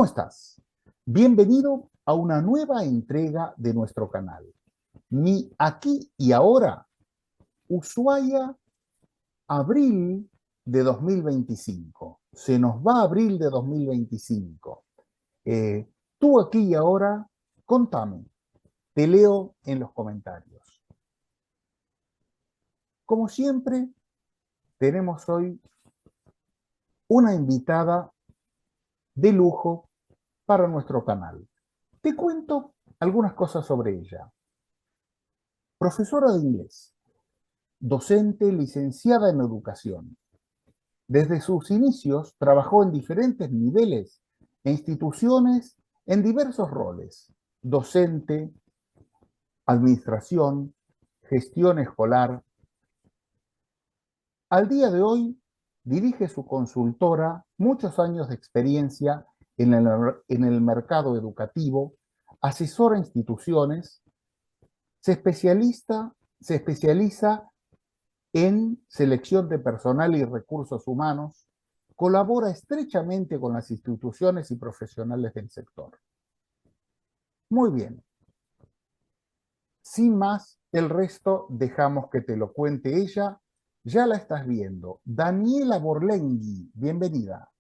¿Cómo estás? Bienvenido a una nueva entrega de nuestro canal. Mi aquí y ahora, Ushuaia, abril de 2025. Se nos va abril de 2025. Tú aquí y ahora, contame, te leo en los comentarios. Como siempre, tenemos hoy una invitada de lujo para nuestro canal. Te cuento algunas cosas sobre ella. Profesora de inglés, docente licenciada en educación. Desde sus inicios trabajó en diferentes niveles e instituciones en diversos roles: docente, administración, gestión escolar. Al día de hoy dirige su consultora, muchos años de experiencia en el mercado educativo, asesora instituciones, se especializa, se especializa en selección de personal y recursos humanos, colabora estrechamente con las instituciones y profesionales del sector. Muy bien, sin más, el resto dejamos que te lo cuente ella. Ya la estás viendo. Daniela Borlenghi, bienvenida.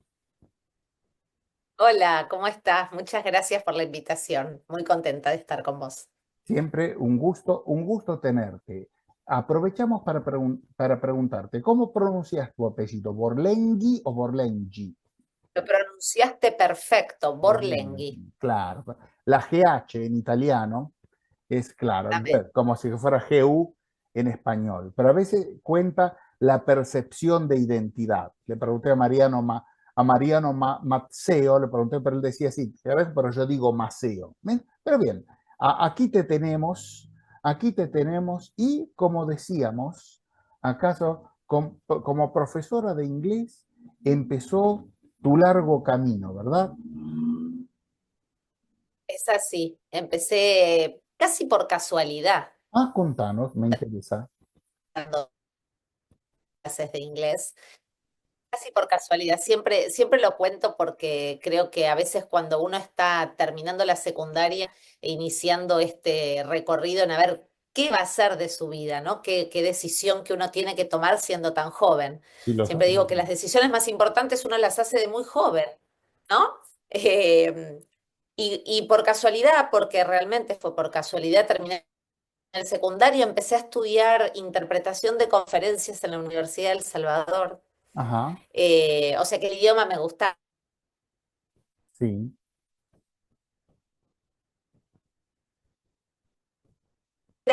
Hola, ¿cómo estás? Muchas gracias por la invitación. Muy contenta de estar con vos. Siempre un gusto tenerte. Aprovechamos para preguntarte, ¿cómo pronuncias tu apellido? ¿Borlenghi o Borlenghi? Lo pronunciaste perfecto, Borlenghi. Borlenghi, claro. La GH en italiano es claro, Exactamente. como si fuera GU en español, pero a veces cuenta la percepción de identidad. Le pregunté a Mariano Mazzeo, le pregunté, pero él decía sí, pero yo digo Maceo. ¿Ven? Pero bien, aquí te tenemos y como decíamos, acaso como profesora de inglés empezó tu largo camino, ¿verdad? Es así. Empecé casi por casualidad Contanos, me interesa. dando clases de inglés. Casi por casualidad. Siempre lo cuento porque creo que a veces cuando uno está terminando la secundaria e iniciando este recorrido en a ver qué va a hacer de su vida, ¿no? Qué decisión que uno tiene que tomar siendo tan joven. Siempre digo que las decisiones más importantes uno las hace de muy joven, ¿no? Eh, y por casualidad, porque realmente fue por casualidad, terminé en el secundario, empecé a estudiar interpretación de conferencias en la Universidad de El Salvador. Ajá, O sea que el idioma me gustaba sí.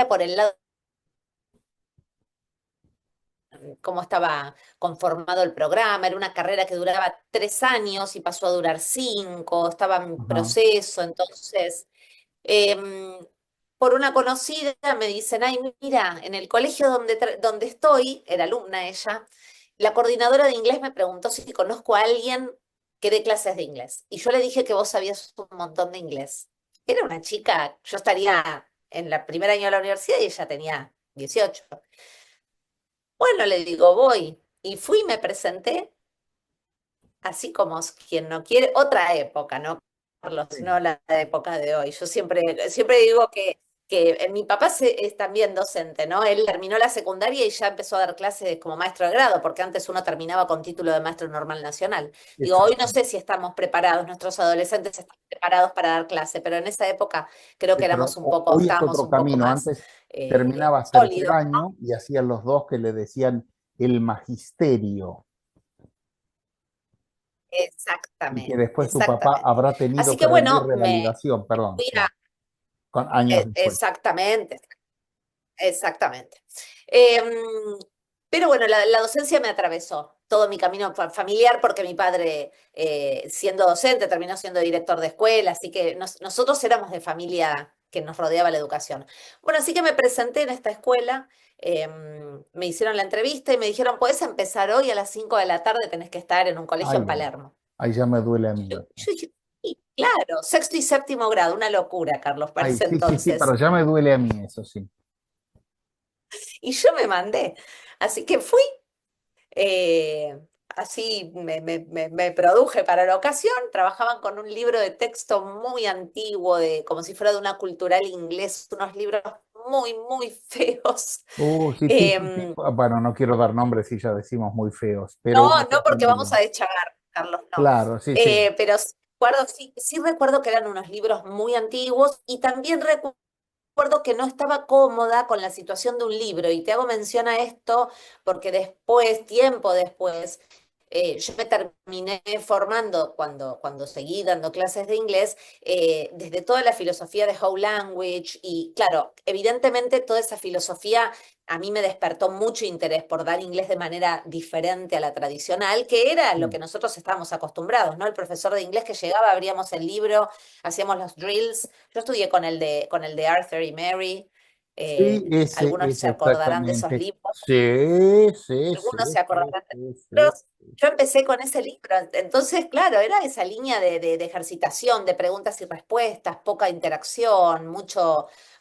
por el lado cómo estaba conformado el programa. Era una carrera que duraba 3 años y pasó a durar 5, estaba en Ajá. proceso. Entonces, em, por una conocida me dicen, ay, mira, en el colegio donde estoy, era alumna ella, la coordinadora de inglés me preguntó si conozco a alguien que dé clases de inglés. Y yo le dije que vos sabías un montón de inglés. Era una chica, yo estaría en el primer año de la universidad y ella tenía 18. Bueno, le digo, voy. Y fui, me presenté, así como quien no quiere, otra época, ¿no, Carlos? Sí. No la época de hoy. Yo siempre digo que mi papá es también docente, ¿no? Él terminó la secundaria y ya empezó a dar clases como maestro de grado, porque antes uno terminaba con título de maestro normal nacional. Digo, hoy no Exacto. sé si estamos preparados, nuestros adolescentes están preparados para dar clase, pero en esa época creo Sí, que pero hoy es estábamos otro un poco camino. más Antes terminabas tercer sólidos. año y hacían los dos que le decían el magisterio y que Exactamente, después tu papá exactamente. habrá tenido Así que que rendir bueno, revalidación, perdón, fui a, claro, con años después. exactamente, exactamente. Em, pero bueno, la docencia me atravesó todo mi camino familiar porque mi padre, siendo docente, terminó siendo director de escuela, así que nosotros éramos de familia que nos rodeaba la educación. Bueno, así que me presenté en esta escuela, me hicieron la entrevista y me dijeron, ¿podés empezar hoy a las 5 de la tarde? Tenés que estar en un colegio Ay, en no, Palermo. ahí ya me duele a mí Yo eso. dije, sí, claro, sexto y séptimo grado, una locura, Carlos, para Ay, ese sí, sí, sí, pero entonces. ya me duele a mí eso, sí. Y yo me mandé. Así que fui. eh, así me produje para la ocasión, trabajaban con un libro de texto muy antiguo, como si fuera de una cultural inglés, unos libros muy feos. Sí, Em, bueno, no quiero dar nombres si ya decimos muy feos, pero no, uno se no hace porque una vamos idea. a deschavar, Carlos, no. Claro, sí, sí. Pero sí recuerdo que eran unos libros muy antiguos y también recuerdo que no estaba cómoda con la situación de un libro. Y te hago mención a esto porque después, tiempo después, yo me terminé formando cuando seguí dando clases de inglés, desde toda la filosofía de How Language y claro, evidentemente toda esa filosofía a mí me despertó mucho interés por dar inglés de manera diferente a la tradicional, que era lo Sí, que nosotros estábamos acostumbrados, ¿no? El profesor de inglés que llegaba, abríamos el libro, hacíamos los drills. Yo estudié con el de Arthur y Mary. sí, Algunos ese se acordarán de esos exactamente. libros, Sí, sí, sí, algunos se sí, acordarán de sí, sí. otros. Yo empecé con ese libro, entonces, claro, era esa línea de ejercitación, de preguntas y respuestas, poca interacción, Sí.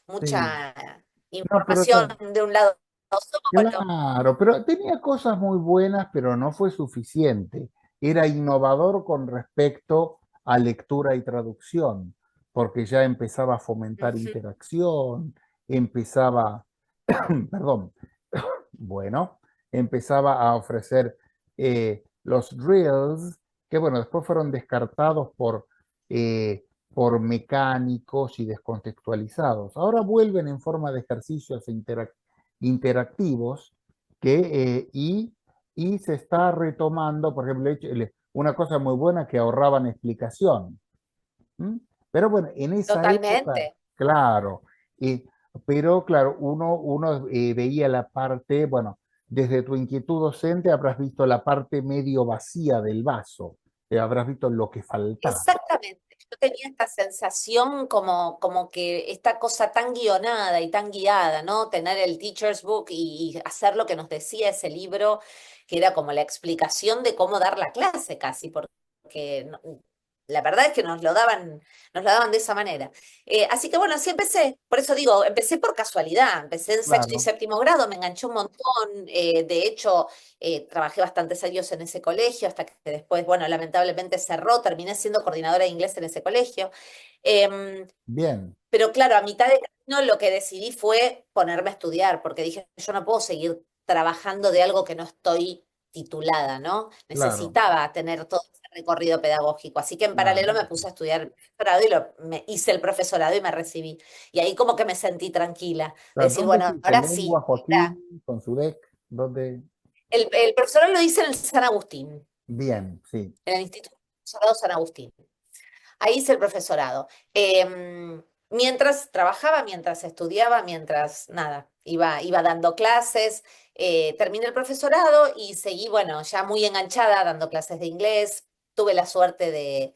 mucha No, pero información de un lado solo. claro, pero tenía cosas muy buenas, pero no fue suficiente. Era innovador con respecto a lectura y traducción, porque ya empezaba a fomentar Ujú. interacción, empezaba, perdón, bueno, empezaba a ofrecer los drills, que bueno, después fueron descartados eh, por mecánicos y descontextualizados. Ahora vuelven en forma de ejercicios interactivos y se está retomando, por ejemplo, una cosa muy buena que ahorraban explicación. ¿Mm? Pero bueno, en esa época, Totalmente. claro, eh, pero claro, uno veía la parte, bueno, desde tu inquietud docente habrás visto la parte medio vacía del vaso, habrás visto lo que faltaba. Exactamente. Yo tenía esta sensación como que esta cosa tan guionada y tan guiada, ¿no? Tener el teacher's book y hacer lo que nos decía ese libro, que era como la explicación de cómo dar la clase casi, porque la verdad es que nos lo daban de esa manera. Así que bueno, así empecé. Por eso digo, empecé por casualidad. Empecé en sexto y Claro, séptimo grado, me enganché un montón. De hecho, trabajé bastantes años en ese colegio hasta que después, bueno, lamentablemente cerró, terminé siendo coordinadora de inglés en ese colegio. Em, bien, pero claro, a mitad de camino lo que decidí fue ponerme a estudiar, porque dije, yo no puedo seguir trabajando de algo que no estoy titulada, ¿no? claro, Necesitaba tener todo ese recorrido pedagógico. Así que en paralelo claro. me puse a estudiar el profesorado y me hice el profesorado y me recibí. Y ahí como que me sentí tranquila, de decir, ¿Dónde bueno, hiciste ahora lengua, sí. Joaquín, con su DEC? ¿Dónde? El profesorado lo hice en el San Agustín, Bien, sí, en el Instituto Profesorado San Agustín. Ahí hice el profesorado. Mientras trabajaba, mientras estudiaba, mientras nada, iba dando clases, terminé el profesorado y seguí, bueno, ya muy enganchada dando clases de inglés. Tuve la suerte de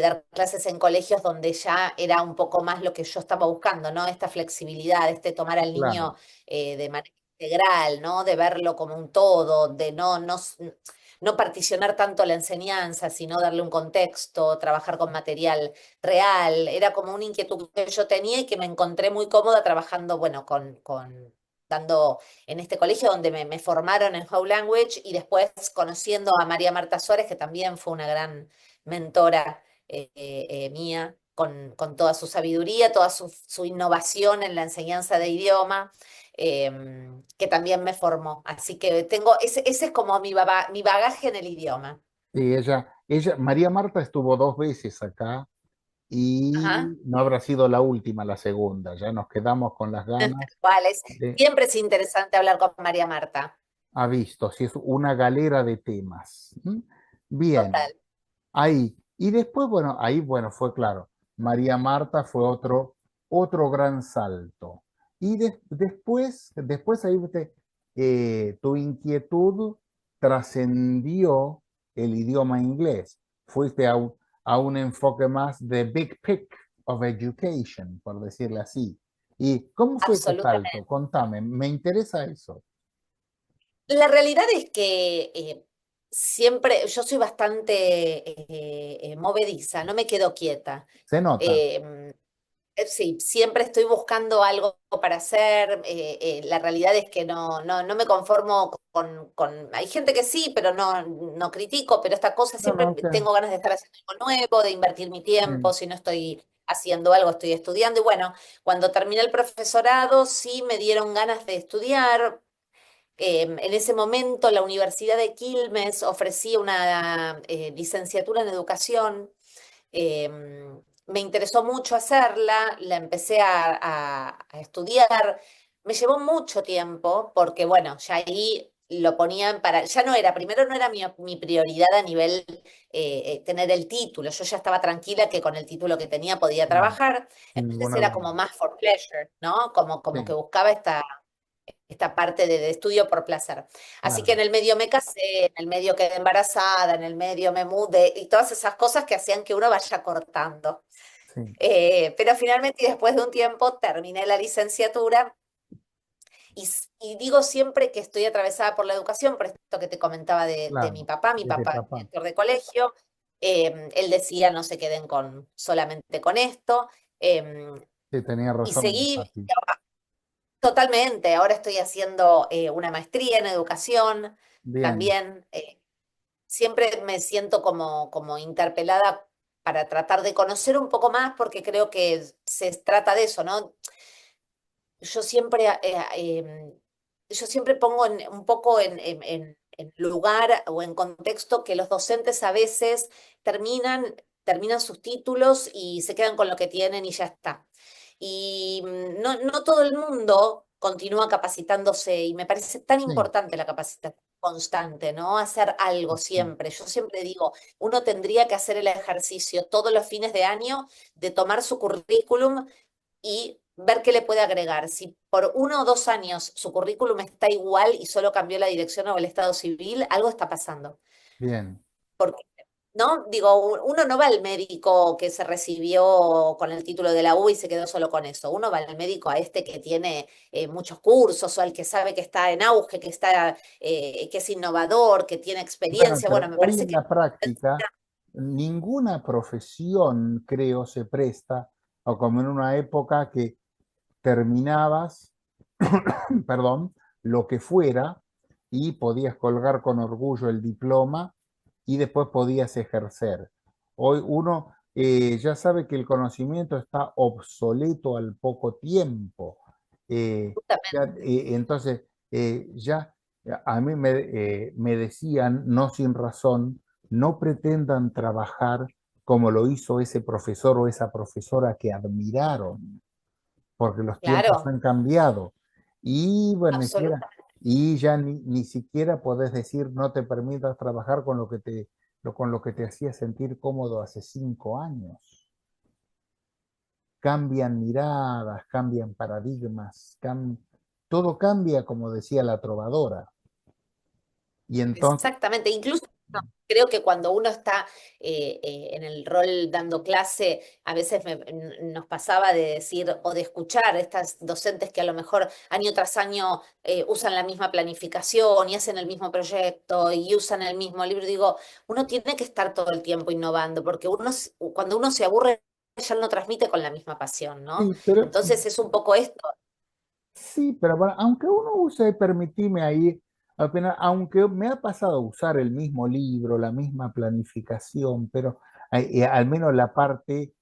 dar clases en colegios donde ya era un poco más lo que yo estaba buscando, ¿no? Esta flexibilidad, este tomar al claro, niño de manera integral, ¿no? De verlo como un todo, de no particionar tanto la enseñanza, sino darle un contexto, trabajar con material real. Era como una inquietud que yo tenía y que me encontré muy cómoda trabajando, bueno, dando en este colegio donde me formaron en How Language y después conociendo a María Marta Suárez, que también fue una gran mentora mía. Con toda su sabiduría, toda su innovación en la enseñanza de idioma, que también me formó. Así que ese es como mi bagaje en el idioma. sí, María Marta estuvo 2 veces acá Ajá. y no habrá sido la última, la segunda. Ya nos quedamos con las ganas Cuál de, siempre es interesante hablar con María Marta. ha visto, si es una galera de temas. ¿Mm? Bien, Total. ahí. Y después, bueno, ahí, bueno, fue claro. María Marta fue otro gran salto. Y después ahí tu inquietud trascendió el idioma inglés. Fuiste a un enfoque más de big pic of education, por decirlo así. ¿Y cómo fue ese salto? Absolutamente. Contame, me interesa eso. La realidad es que siempre, yo soy bastante movediza, no me quedo quieta. Se nota. Eh, Sí, siempre estoy buscando algo para hacer. La realidad es que no me conformo Hay gente que sí, pero no critico, pero esta cosa No, siempre no, tengo ganas de estar haciendo algo nuevo, de invertir mi tiempo. sí, Si no estoy haciendo algo, estoy estudiando. Y bueno, cuando terminé el profesorado, sí me dieron ganas de estudiar. En ese momento, la Universidad de Quilmes ofrecía una licenciatura en educación. Me interesó mucho hacerla, la empecé a estudiar. Me llevó mucho tiempo porque, bueno, ya ahí lo ponían para, ya no era, primero no era mi prioridad a nivel tener el título. Yo ya estaba tranquila que con el título que tenía podía claro, trabajar. sin Entonces ninguna era duda. como más for pleasure, ¿no? Como que Sí, buscaba esta parte de estudio por placer. Así que claro, en el medio me casé, en el medio quedé embarazada, en el medio me mudé y todas esas cosas que hacían que uno vaya cortando. sí, Pero finalmente y después de un tiempo terminé la licenciatura y digo siempre que estoy atravesada por la educación, por esto que te comentaba de claro, mi desde papá papá. director de colegio. Él decía no se queden solamente con esto. em, Sí, tenía y razón el seguí papi. totalmente. Ahora estoy haciendo una maestría en educación Bien, también. Siempre me siento como interpelada para tratar de conocer un poco más, porque creo que se trata de eso, ¿no? Yo siempre, yo siempre pongo un poco en lugar o en contexto que los docentes a veces terminan sus títulos y se quedan con lo que tienen y ya está. Y no todo el mundo continúa capacitándose y me parece tan sí, importante la capacitación constante, ¿no? Hacer algo sí, siempre. Yo siempre digo, uno tendría que hacer el ejercicio todos los fines de año de tomar su currículum y ver qué le puede agregar. Si por 1 o 2 años su currículum está igual y solo cambió la dirección o el estado civil, algo está pasando. bien. Porque, ¿no? Digo, uno no va al médico que se recibió con el título de la U y se quedó solo con eso. Uno va al médico a este que tiene muchos cursos o al que sabe que está en auge, que es innovador, que tiene Bueno, experiencia. Bueno, pero me hoy parece en que la práctica ninguna profesión, creo, se presta, o como en una época que terminabas, perdón, lo que fuera y podías colgar con orgullo el diploma y después podías ejercer. Hoy uno ya sabe que el conocimiento está obsoleto al poco tiempo. Entonces, ya a mí me decían, no sin razón, no pretendan trabajar como lo hizo ese profesor o esa profesora que admiraron porque los tiempos claro, han cambiado. Y bueno, absolutamente. y ya ni siquiera podés decir no te permitas trabajar con con lo que te hacía sentir cómodo hace 5 años. Cambian miradas, cambian paradigmas, todo cambia, como decía la trovadora. Y entonces, Exactamente, incluso no, creo que cuando uno está en el rol dando clase, a veces nos pasaba de decir o de escuchar estas docentes que a lo mejor año tras año usan la misma planificación y hacen el mismo proyecto y usan el mismo libro. Digo, uno tiene que estar todo el tiempo innovando porque cuando uno se aburre ya no transmite con la misma pasión, ¿no? sí, pero Entonces es un poco esto. sí, pero bueno, aunque uno use, permitime ahí, apenas, aunque me ha pasado a usar el mismo libro, la misma planificación, pero al menos la parte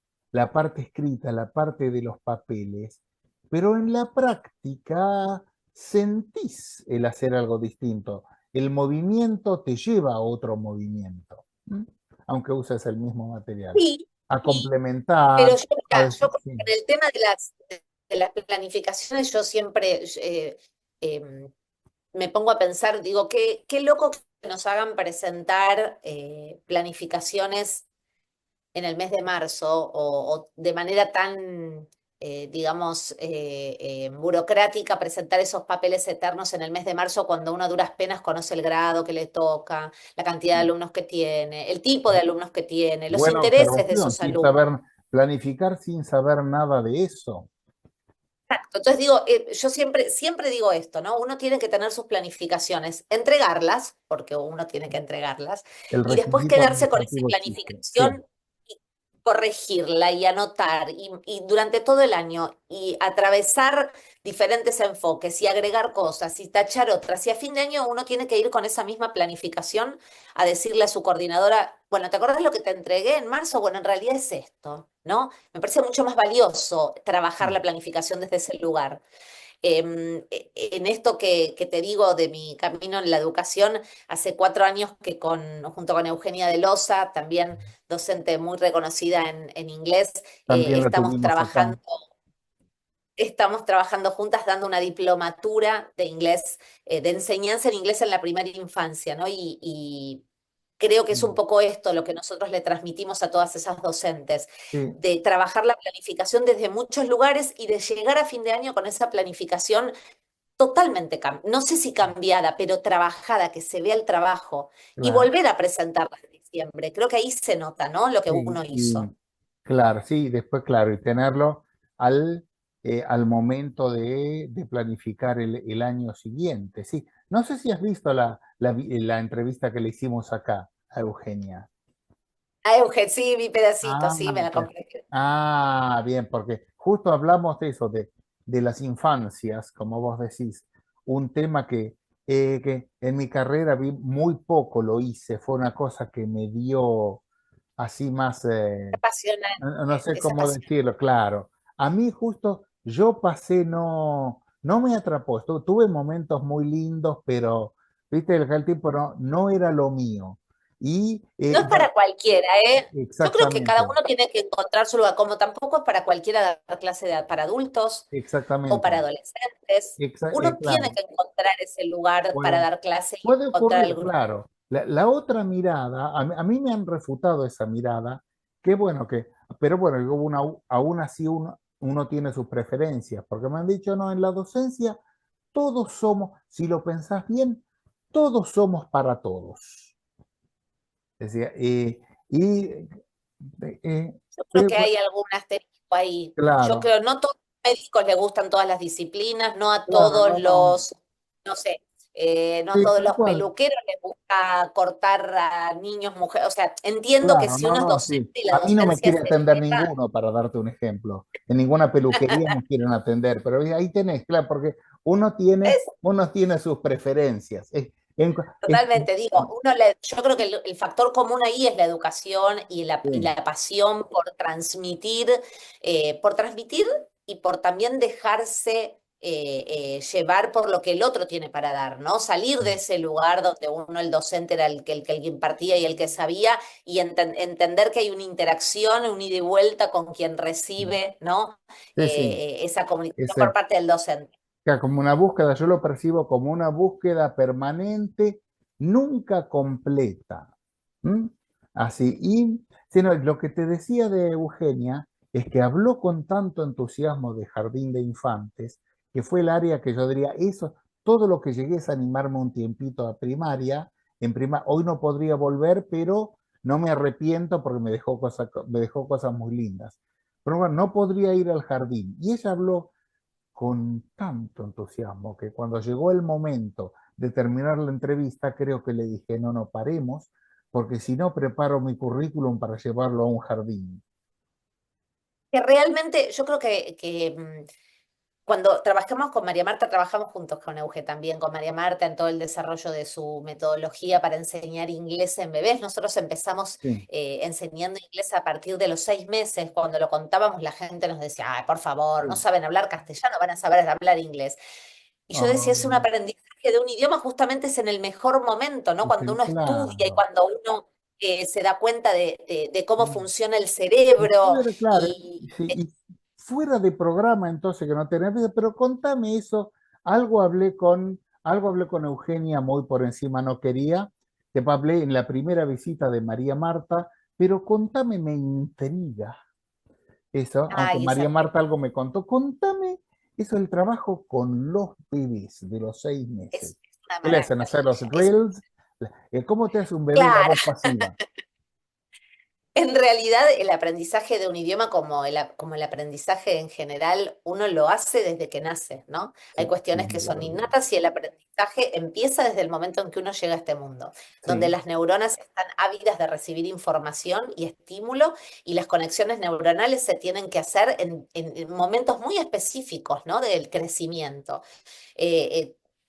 escrita, la parte de los papeles, pero en la práctica sentís el hacer algo distinto. El movimiento te lleva a otro movimiento, ¿m? Aunque uses el mismo material. Sí, A sí, complementar, pero yo, a mira, decir, con sí, el tema de las planificaciones, yo siempre em, me pongo a pensar, digo, qué loco que nos hagan presentar planificaciones en el mes de marzo o de manera tan, digamos, burocrática, presentar esos papeles eternos en el mes de marzo cuando uno a duras penas conoce el grado que le toca, la cantidad de alumnos que tiene, el tipo de alumnos que tiene, los buena intereses de observación, esos sin alumnos. saber planificar, sin saber nada de eso. Exacto. Entonces digo, yo siempre digo esto, ¿no? Uno tiene que tener sus planificaciones, entregarlas, porque uno tiene que entregarlas, El y después requisito quedarse con esa administrativo existe. Sí, planificación corregirla y anotar y durante todo el año y atravesar diferentes enfoques y agregar cosas y tachar otras. Y a fin de año uno tiene que ir con esa misma planificación a decirle a su coordinadora, bueno, ¿te acordás lo que te entregué en marzo? Bueno, en realidad es esto, ¿no? Me parece mucho más valioso trabajar la planificación desde ese lugar. En esto que te digo de mi camino en la educación, hace 4 años que junto con Eugenia de Loza, también docente muy reconocida en inglés, También la tuvimos acá. estamos trabajando juntas dando una diplomatura de inglés, de enseñanza en inglés en la primera infancia, ¿no? Y creo que es un poco esto lo que nosotros le transmitimos a todas esas docentes, Sí, de trabajar la planificación desde muchos lugares y de llegar a fin de año con esa planificación totalmente, no sé si cambiada, pero trabajada, que se vea el trabajo y claro. volver a presentarla en diciembre. Creo que ahí se nota, ¿no? Lo que Sí, uno y hizo. claro, sí, después, claro, y tenerlo al, al momento de planificar el año siguiente. Sí, no sé si has visto la entrevista que le hicimos acá a Eugenia. Ah, Eugen, sí, mi pedacito, Ah, sí, me la ya. compré. Bien, porque justo hablamos de eso, de las infancias, como vos decís, un tema que en mi carrera vi muy poco lo hice, fue una cosa que me dio así más, no sé Es cómo apasionante. decirlo, claro. A mí justo yo pasé, no me atrapó. Tuve momentos muy lindos, pero, viste, el tiempo no era lo mío. Y No es para cualquiera, ¿eh? Yo creo que cada exactamente, uno tiene que encontrar su lugar, como tampoco es para cualquiera dar clase para adultos o exactamente, para adolescentes. Uno tiene claro. que encontrar ese lugar para Puede, dar clase y puede encontrar ocurrir, el grupo. claro. La otra mirada, a mí me han refutado esa mirada, que bueno, pero bueno, aún así uno tiene sus preferencias, porque me han dicho, no, en la docencia todos somos, si lo pensás bien, todos somos para todos. Decía, y Yo creo que hay algún asterisco ahí. Yo claro, creo, no a todos los médicos les gustan todas las disciplinas, no a claro, todos no, no, los, no sé, no a sí, todos tal los cual. peluqueros les gusta cortar a niños, mujeres. O sea, entiendo que Claro, si no, uno es no, docente sí. y la A mí no me docencia quiere se atender lleva, ninguno, para darte un ejemplo. En ninguna peluquería me quieren atender, pero ahí tenés, claro, porque uno tiene sus preferencias. totalmente, digo, yo creo que el factor común ahí es la educación y Sí, la pasión por transmitir y por también dejarse llevar por lo que el otro tiene para dar, ¿no? Salir de ese lugar donde uno, el docente, era el que impartía y el que sabía, y entender que hay una interacción, un ida y vuelta con quien recibe, ¿no? sí, sí. Esa comunicación por Ese, parte del docente. como una búsqueda, yo lo percibo como una búsqueda permanente, nunca completa. ¿Mm? Así, y sino, lo que te decía de Eugenia es que habló con tanto entusiasmo de Jardín de Infantes, que fue el área que yo diría, eso, todo lo que llegué es animarme un tiempito a primaria, hoy no podría volver, pero no me arrepiento porque me dejó cosas muy lindas. Pero bueno, no podría ir al jardín. Y ella habló con tanto entusiasmo que cuando llegó el momento de terminar la entrevista, creo que le dije, no, no, paremos, porque si no preparo mi currículum para llevarlo a un jardín. Que realmente yo creo que cuando trabajamos con María Marta, trabajamos juntos con Euge también, con María Marta en todo el desarrollo de su metodología para enseñar inglés en bebés. Nosotros empezamos Sí, enseñando inglés a partir de los 6 meses. Cuando lo contábamos, la gente nos decía, ay, por favor, no sí. saben hablar castellano, van a saber hablar inglés. Y yo decía, Ah, es un aprendizaje de un idioma, justamente es en el mejor momento, ¿no? Cuando sí, uno estudia y claro. cuando uno se da cuenta de cómo Mm. funciona el Y cerebro claro, y sí, y fuera de programa entonces que no tenés vida, pero contame eso, algo hablé con Eugenia muy por encima, no quería, te hablé en la primera visita de María Marta, pero contame, me intriga. Eso, aunque ay, María Marta algo me contó, contame eso, el trabajo con los bebés de los 6 meses. es una ¿Qué le hacen hacer los maravilla. drills? ¿Cómo te hace un bebé la Claro, voz pasiva? En realidad, el aprendizaje de un idioma, como el aprendizaje en general, uno lo hace desde que nace, ¿no? Hay Sí, cuestiones que son innatas y el aprendizaje empieza desde el momento en que uno llega a este mundo, donde sí, las neuronas están ávidas de recibir información y estímulo, y las conexiones neuronales se tienen que hacer en momentos muy específicos, ¿no? Del crecimiento.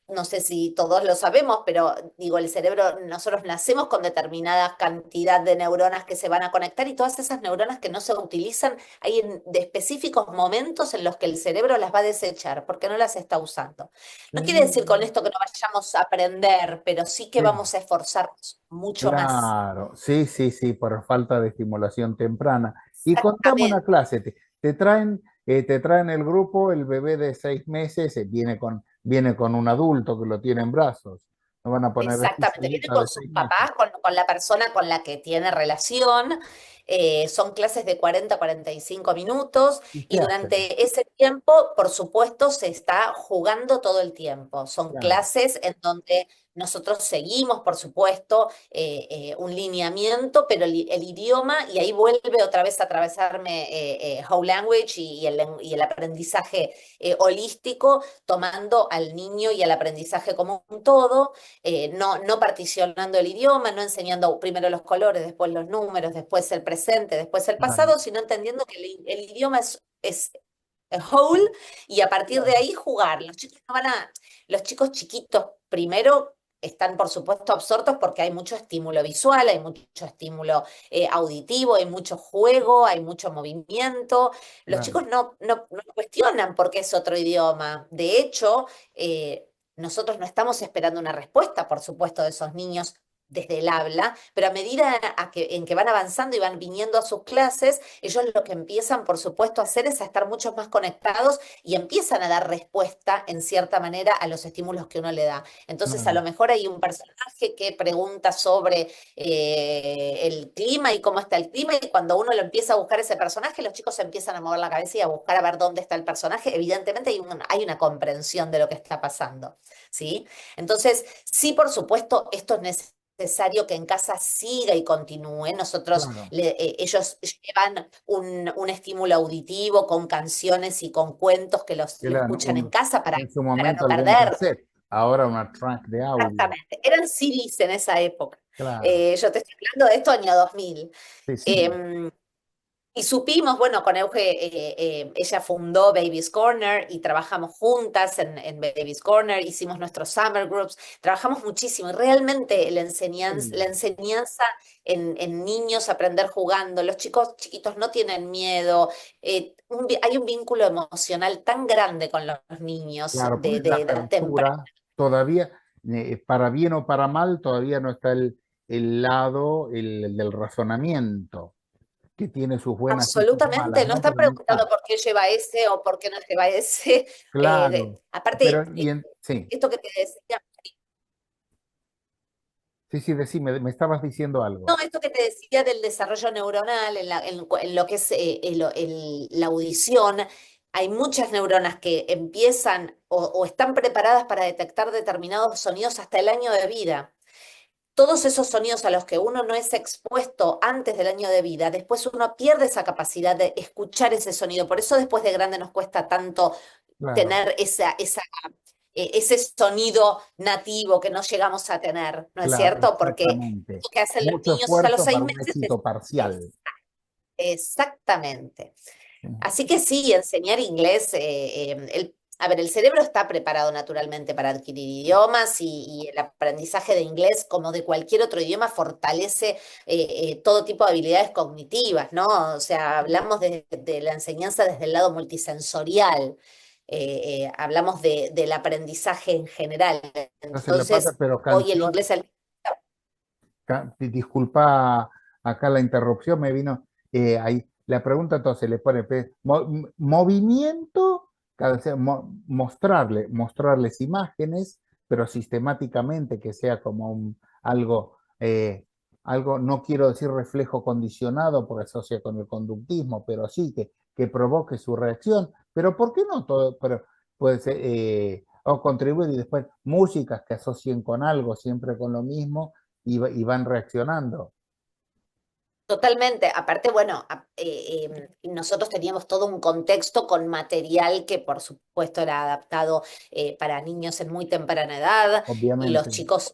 No sé si todos lo sabemos, pero digo, el cerebro, nosotros nacemos con determinada cantidad de neuronas que se van a conectar y todas esas neuronas que no se utilizan, hay de específicos momentos en los que el cerebro las va a desechar porque no las está usando. No quiere decir con sí, esto que no vayamos a aprender, pero sí que sí. vamos a esforzarnos mucho más. Claro, sí, sí, sí, por falta de estimulación temprana. Y contame una Exactamente. clase, te traen el grupo, el bebé de 6 meses, viene con un adulto que lo tiene en brazos. No van a poner aquí su Exactamente, viene hija de con sus 6 meses. papás, con la persona con la que tiene relación. Son clases de 40 a 45 minutos ¿Y qué y hacen? durante ese tiempo, por supuesto, se está jugando todo el tiempo. Son Claro, clases en donde nosotros seguimos, por supuesto, un lineamiento, pero el idioma, y ahí vuelve otra vez a atravesarme Whole Language y el aprendizaje holístico, tomando al niño y al aprendizaje como un todo, no particionando el idioma, no enseñando primero los colores, después los números, después el presente, después el claro, pasado, sino entendiendo que el idioma es a whole, y a partir de claro, ahí jugar. Los chicos no van a, los chicos chiquitos primero están por supuesto absortos porque hay mucho estímulo visual, hay mucho estímulo auditivo, hay mucho juego, hay mucho movimiento. Los claro. chicos no cuestionan por qué es otro idioma. De hecho, nosotros no estamos esperando una respuesta, por supuesto, de esos niños desde el habla, pero a medida en que van avanzando y van viniendo a sus clases, ellos lo que empiezan, por supuesto, a hacer es a estar mucho más conectados y empiezan a dar respuesta, en cierta manera, a los estímulos que uno le da. Entonces, a lo Claro. mejor hay un personaje que pregunta sobre el clima y cómo está el clima, y cuando uno lo empieza a buscar ese personaje, los chicos empiezan a mover la cabeza y a buscar a ver dónde está el personaje. Evidentemente hay una comprensión de lo que está pasando. ¿Sí? Entonces, sí, por supuesto, esto es necesario que en casa siga y continúe. Nosotros, Claro, ellos llevan un estímulo auditivo con canciones y con cuentos que que lo eran escuchan en casa en su para momento no algún perder. cassette, ahora una track de audio. Exactamente. Eran CDs en esa época. Claro, Yo te estoy hablando de esto año 2000. sí, sí, Em, y supimos, bueno, con Euge, ella fundó Baby's Corner y trabajamos juntas en Baby's Corner, hicimos nuestros summer groups, trabajamos muchísimo y realmente la sí. enseñanza en niños, aprender jugando, los chicos chiquitos no tienen miedo, hay un vínculo emocional tan grande con los niños Claro, porque la de edad temprana. apertura todavía, para bien o para mal, todavía no está el lado el del razonamiento, que tiene sus buenas y sus malas, Absolutamente, no ¿no? están Pero no preguntando está. por qué lleva ese o por qué no lleva ese. Claro, Aparte, pero sí, esto que te decía, sí, sí, decime, me estabas diciendo no, algo. esto que te decía del desarrollo neuronal, en lo que es la audición, hay muchas neuronas que empiezan o están preparadas para detectar determinados sonidos hasta el año de vida. Todos esos sonidos a los que uno no es expuesto antes del año de vida, después uno pierde esa capacidad de escuchar ese sonido. Por eso después de grande nos cuesta tanto Claro, tener ese sonido nativo que no llegamos a tener, ¿no es claro, cierto? Porque exactamente. lo que hacen los Mucho niños a los esfuerzo seis para un meses éxito parcial. exactamente. Sí, Así que sí, enseñar inglés, a ver, el cerebro está preparado naturalmente para adquirir idiomas y el aprendizaje de inglés, como de cualquier otro idioma, fortalece todo tipo de habilidades cognitivas, ¿no? O sea, hablamos de la enseñanza desde el lado multisensorial, hablamos del aprendizaje en general. no se le pasa, Entonces, pero hoy el canción, inglés... disculpa acá la interrupción, me vino ahí. La pregunta entonces le pone movimiento, mostrarles imágenes, pero sistemáticamente que sea como algo, no quiero decir reflejo condicionado porque asocia con el conductismo, pero sí que provoque su reacción. Pero ¿por qué no todo? Pero puede ser, o contribuir y después músicas que asocien con algo, siempre con lo mismo y van reaccionando. Totalmente. Aparte, bueno, nosotros teníamos todo un contexto con material que por supuesto era adaptado para niños en muy temprana edad y Obviamente,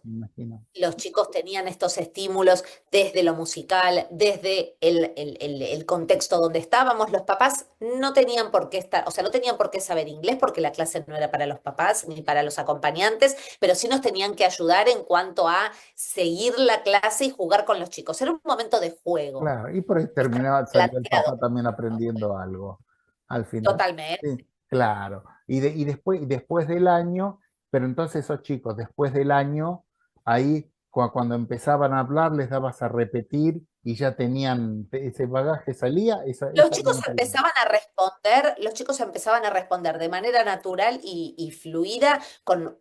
me imagino. los chicos tenían estos estímulos desde lo musical, desde el contexto donde estábamos. Los papás no tenían por qué estar, o sea, no tenían por qué saber inglés porque la clase no era para los papás ni para los acompañantes, pero sí nos tenían que ayudar en cuanto a seguir la clase y jugar con los chicos. Era un momento de juego. Claro, y por ahí Estaba terminaba, salió el planteado. papá también aprendiendo algo al final. Totalmente. Sí, claro. Y después del año, pero entonces esos chicos, después del año, ahí cuando empezaban a hablar, les dabas a repetir y ya tenían ese bagaje, salía Los esa chicos mentalidad. empezaban a responder, los chicos empezaban a responder de manera natural y fluida, con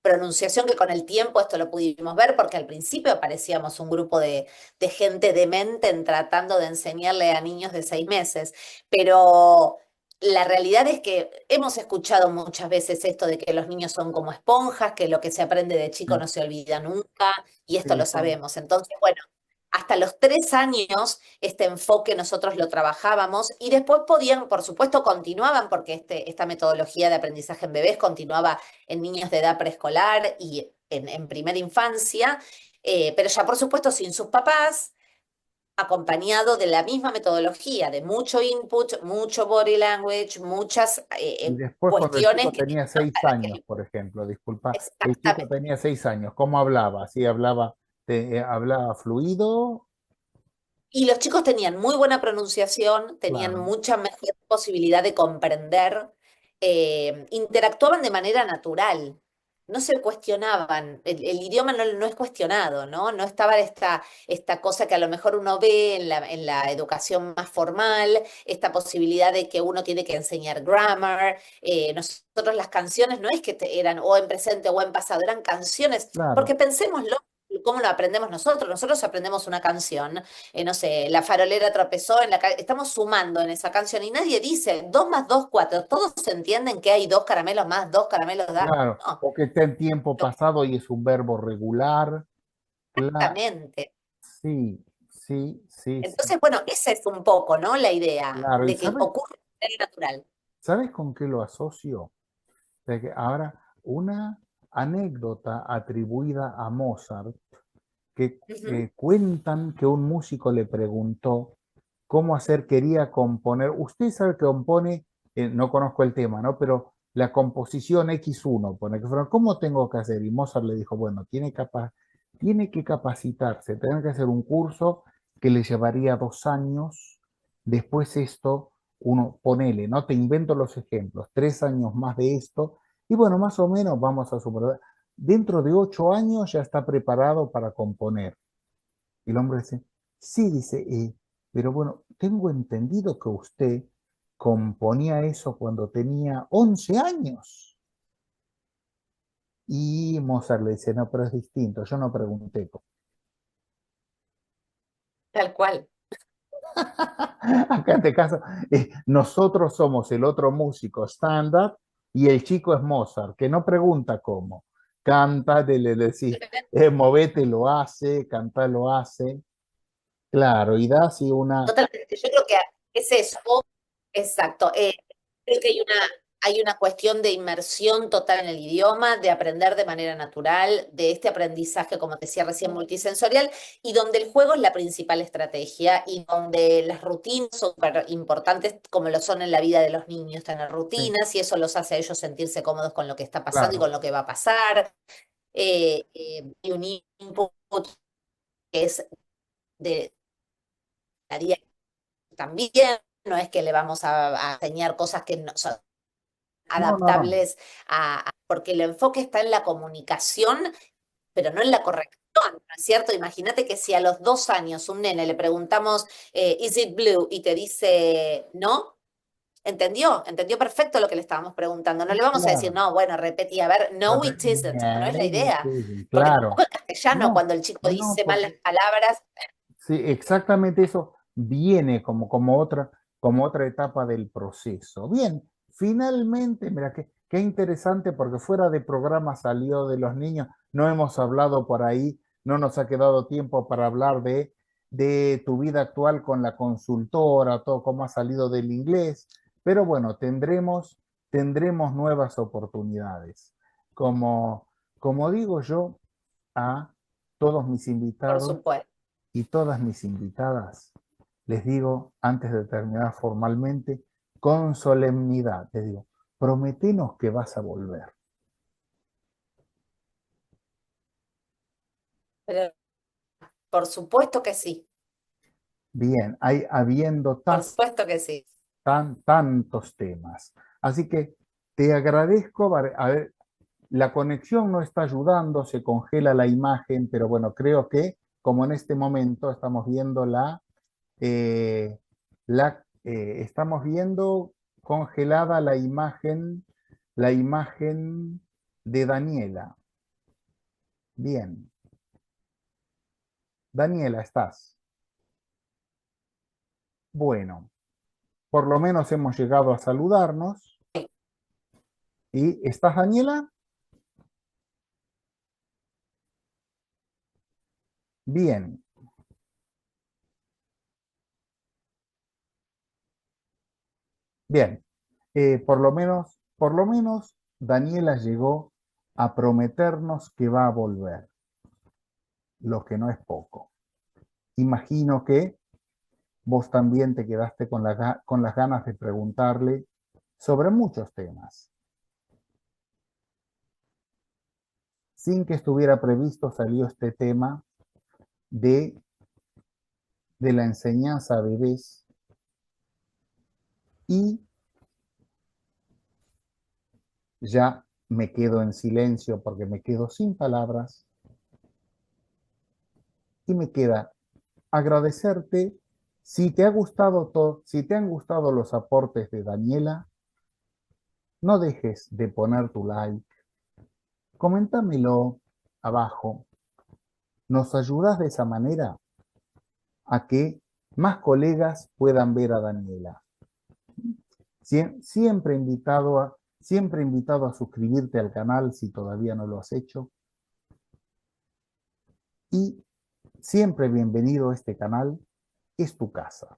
pronunciación que con el tiempo esto lo pudimos ver, porque al principio parecíamos un grupo de gente demente tratando de enseñarle a niños de 6 meses, pero la realidad es que hemos escuchado muchas veces esto de que los niños son como esponjas, que lo que se aprende de chico Sí, no se olvida nunca, y esto sí, lo sabemos. Entonces, bueno, hasta los 3 años este enfoque nosotros lo trabajábamos y después podían, por supuesto, continuaban porque esta metodología de aprendizaje en bebés continuaba en niños de edad preescolar y en primera infancia, pero ya por supuesto sin sus papás, acompañado de la misma metodología, de mucho input, mucho body language, muchas y después cuando el cuestiones chico que tenía 6 años, que por ejemplo, disculpa, el chico exactamente. tenía 6 años, ¿cómo hablaba? ¿Sí hablaba, hablaba fluido? Y los chicos tenían muy buena pronunciación, tenían Claro, mucha mejor posibilidad de comprender, interactuaban de manera natural, no se cuestionaban, el idioma no es cuestionado, ¿no? No estaba esta cosa que a lo mejor uno ve en la educación más formal, esta posibilidad de que uno tiene que enseñar grammar. Nosotros las canciones no es que eran o en presente o en pasado, eran canciones, claro. porque pensémoslo. ¿Cómo lo aprendemos nosotros? Nosotros aprendemos una canción, no sé, la farolera tropezó en la calle, estamos sumando en esa canción y nadie dice 2 más 2 4. Todos entienden que hay 2 caramelos más 2 caramelos da. Claro, No, o que está en tiempo pasado y es un verbo regular. exactamente. Sí, sí, sí, sí, Entonces, bueno, esa es un poco, ¿no? La idea claro. ¿Y de que sabes, ocurre de manera natural. sabes con qué lo asocio? De que ahora, una anécdota atribuida a Mozart, que Ujú. cuentan que un músico le preguntó cómo hacer, quería componer. Usted sabe que compone, no conozco el tema, ¿no? Pero la composición X1, pone que fueron, ¿cómo tengo que hacer? Y Mozart le dijo, bueno, tiene que capacitarse, tiene que hacer un curso que le llevaría 2 años. Después esto, uno, ponele, ¿no? Te invento los ejemplos, 3 años más de esto, y bueno, más o menos vamos a suponer, dentro de 8 años ya está preparado para componer. Y el hombre dice, sí, dice, pero bueno, tengo entendido que usted componía eso cuando tenía 11 años. Y Mozart le dice, no, pero es distinto, yo no pregunté. Tal cual. Acá en este caso, nosotros somos el otro músico estándar y el chico es Mozart, que no pregunta cómo. Canta, le decís, movete, lo hace, canta, lo hace. Claro, y da así una... Totalmente. Yo creo que es eso. Exacto. Creo que hay una cuestión de inmersión total en el idioma, de aprender de manera natural, de este aprendizaje, como te decía recién, multisensorial, y donde el juego es la principal estrategia y donde las rutinas son súper importantes, como lo son en la vida de los niños, tener Sí, rutinas, y eso los hace a ellos sentirse cómodos con lo que está pasando y claro, con lo que va a pasar. Y un input que es de la día también, no es que le vamos a enseñar cosas que no son no, no, no, adaptables porque el enfoque está en la comunicación, pero no en la corrección, ¿no es cierto? Imagínate que si a los 2 años un nene le preguntamos, ¿Is it blue? Y te dice no, entendió perfecto lo que le estábamos preguntando. No le vamos a decir, claro. no, bueno, repetí, a ver, no, it isn't, no es la idea. Porque Claro, tampoco el castellano, no, cuando el chico no, dice mal las porque palabras, sí, exactamente eso viene como otra etapa del proceso. Bien, finalmente, mira, qué interesante porque fuera de programa salió de los niños, no hemos hablado por ahí, no nos ha quedado tiempo para hablar de de tu vida actual con la consultora, todo cómo ha salido del inglés, pero bueno, tendremos nuevas oportunidades. Como, como digo yo a todos mis Por invitados supuesto. y todas mis invitadas, les digo, antes de terminar formalmente, con solemnidad, les digo, prometenos que vas a volver. Pero por supuesto que sí. Bien, habiendo Por supuesto que sí. tantos temas. Así que te agradezco. A ver, la conexión no está ayudando, se congela la imagen, pero bueno, creo que como en este momento estamos viendo estamos viendo congelada la imagen de Daniela. Bien, Daniela, ¿estás? Bueno, por lo menos hemos llegado a saludarnos. ¿Y estás, Daniela? Bien, bien. Por lo menos Daniela llegó a prometernos que va a volver, lo que no es poco. Imagino que vos también te quedaste con las ganas de preguntarle sobre muchos temas. Sin que estuviera previsto salió este tema de, de la enseñanza a bebés y ya me quedo en silencio porque me quedo sin palabras y me queda agradecerte. Si te ha gustado si te han gustado los aportes de Daniela, no dejes de poner tu like, coméntamelo abajo. Nos ayudas de esa manera a que más colegas puedan ver a Daniela. Siempre invitado a suscribirte al canal si todavía no lo has hecho. Y siempre bienvenido a este canal, es tu casa.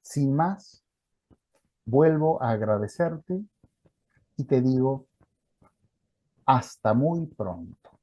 Sin más, vuelvo a agradecerte y te digo hasta muy pronto.